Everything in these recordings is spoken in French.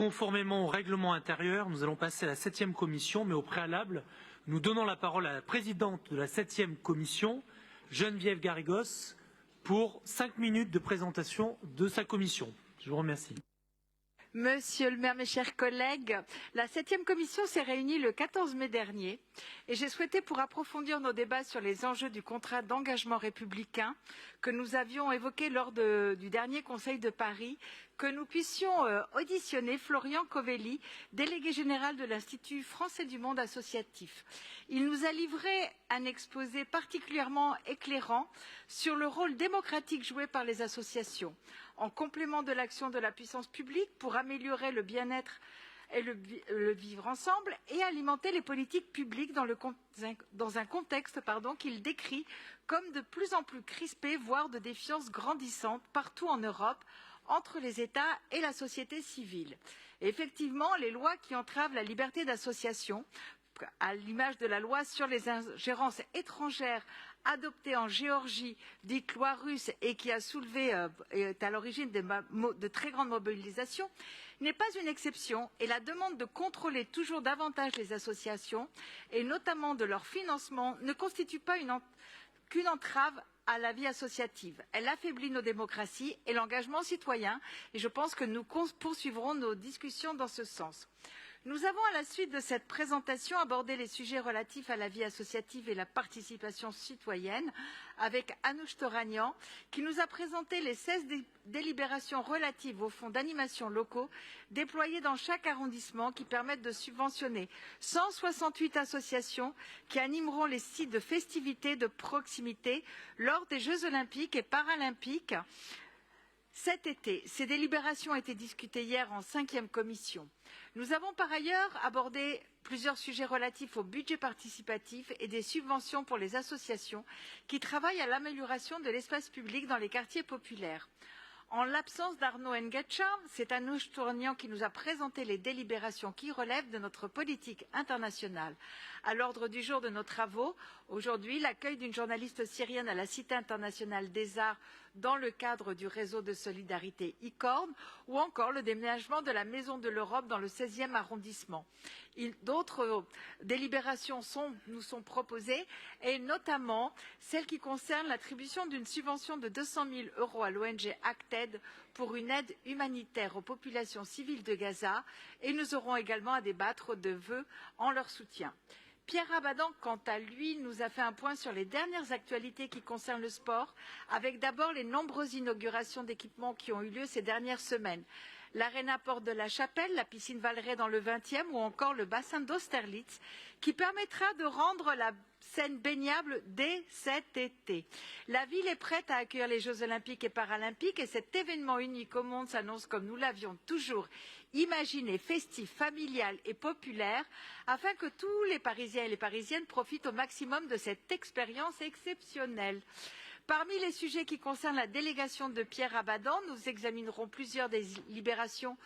Conformément au règlement intérieur, nous allons passer à la 7e commission, mais au préalable, nous donnons la parole à la présidente de la 7e commission, Geneviève Garrigos, pour 5 minutes de présentation de sa commission. Je vous remercie. Monsieur le maire, mes chers collègues, la 7e commission s'est réunie le 14 mai dernier et j'ai souhaité, pour approfondir nos débats sur les enjeux du contrat d'engagement républicain que nous avions évoqué lors du dernier Conseil de Paris, que nous puissions auditionner Florian Covelli, délégué général de l'Institut français du monde associatif. Il nous a livré un exposé particulièrement éclairant sur le rôle démocratique joué par les associations, en complément de l'action de la puissance publique pour améliorer le bien-être et le vivre ensemble et alimenter les politiques publiques dans un contexte qu'il décrit comme de plus en plus crispé, voire de défiance grandissante partout en Europe, entre les États et la société civile. Et effectivement, les lois qui entravent la liberté d'association, à l'image de la loi sur les ingérences étrangères adoptée en Géorgie, dite loi russe, et qui a soulevé est à l'origine de très grandes mobilisations, n'est pas une exception, et la demande de contrôler toujours davantage les associations, et notamment de leur financement, ne constitue pas qu'une entrave à la vie associative. Elle affaiblit nos démocraties et l'engagement citoyen, et je pense que nous poursuivrons nos discussions dans ce sens. Nous avons, à la suite de cette présentation, abordé les sujets relatifs à la vie associative et la participation citoyenne avec Anouche Toragnan, qui nous a présenté les 16 délibérations relatives aux fonds d'animation locaux déployés dans chaque arrondissement qui permettent de subventionner 168 associations qui animeront les sites de festivités de proximité lors des Jeux olympiques et paralympiques cet été. Ces délibérations ont été discutées hier en 5e commission. Nous avons par ailleurs abordé plusieurs sujets relatifs au budget participatif et des subventions pour les associations qui travaillent à l'amélioration de l'espace public dans les quartiers populaires. En l'absence d'Arnaud Nguetcha, c'est Anouche Toragnan qui nous a présenté les délibérations qui relèvent de notre politique internationale. À l'ordre du jour de nos travaux, aujourd'hui, l'accueil d'une journaliste syrienne à la Cité internationale des arts dans le cadre du réseau de solidarité ICORN, ou encore le déménagement de la Maison de l'Europe dans le 16e arrondissement. D'autres délibérations nous sont proposées, et notamment celle qui concerne l'attribution d'une subvention de 200 000 € à l'ONG ACTED pour une aide humanitaire aux populations civiles de Gaza, et nous aurons également à débattre de vœux en leur soutien. Pierre Abadan, quant à lui, nous a fait un point sur les dernières actualités qui concernent le sport, avec d'abord les nombreuses inaugurations d'équipements qui ont eu lieu ces dernières semaines. L'Arena Porte de la Chapelle, la piscine Valeret dans le 20e ou encore le bassin d'Austerlitz, qui permettra de rendre la scène baignable dès cet été. La ville est prête à accueillir les Jeux olympiques et paralympiques et cet événement unique au monde s'annonce comme nous l'avions toujours imaginé, festif, familial et populaire, afin que tous les Parisiens et les Parisiennes profitent au maximum de cette expérience exceptionnelle. Parmi les sujets qui concernent la délégation de Pierre Abadan, nous examinerons plusieurs délibérations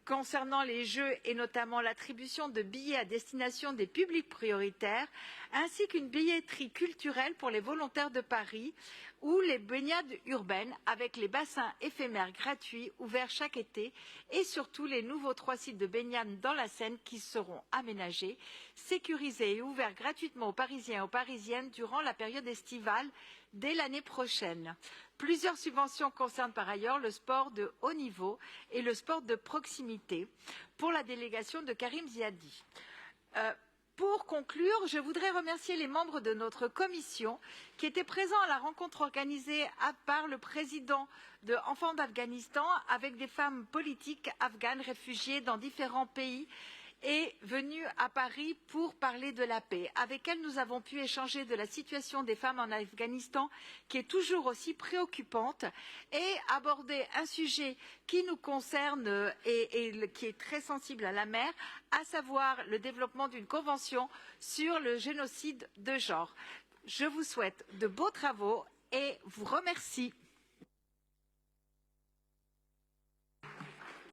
concernant les Jeux et notamment l'attribution de billets à destination des publics prioritaires, ainsi qu'une billetterie culturelle pour les volontaires de Paris ou les baignades urbaines avec les bassins éphémères gratuits ouverts chaque été et surtout les nouveaux 3 sites de baignade dans la Seine qui seront aménagés, sécurisés et ouverts gratuitement aux Parisiens et aux Parisiennes durant la période estivale dès l'année prochaine. Plusieurs subventions concernent par ailleurs le sport de haut niveau et le sport de proximité pour la délégation de Karim Ziadi. Pour conclure, je voudrais remercier les membres de notre commission qui étaient présents à la rencontre organisée par le président de Enfants d'Afghanistan avec des femmes politiques afghanes réfugiées dans différents pays est venue à Paris pour parler de la paix. Avec elle, nous avons pu échanger de la situation des femmes en Afghanistan, qui est toujours aussi préoccupante, et aborder un sujet qui nous concerne et qui est très sensible à la mer, à savoir le développement d'une convention sur le génocide de genre. Je vous souhaite de beaux travaux et vous remercie.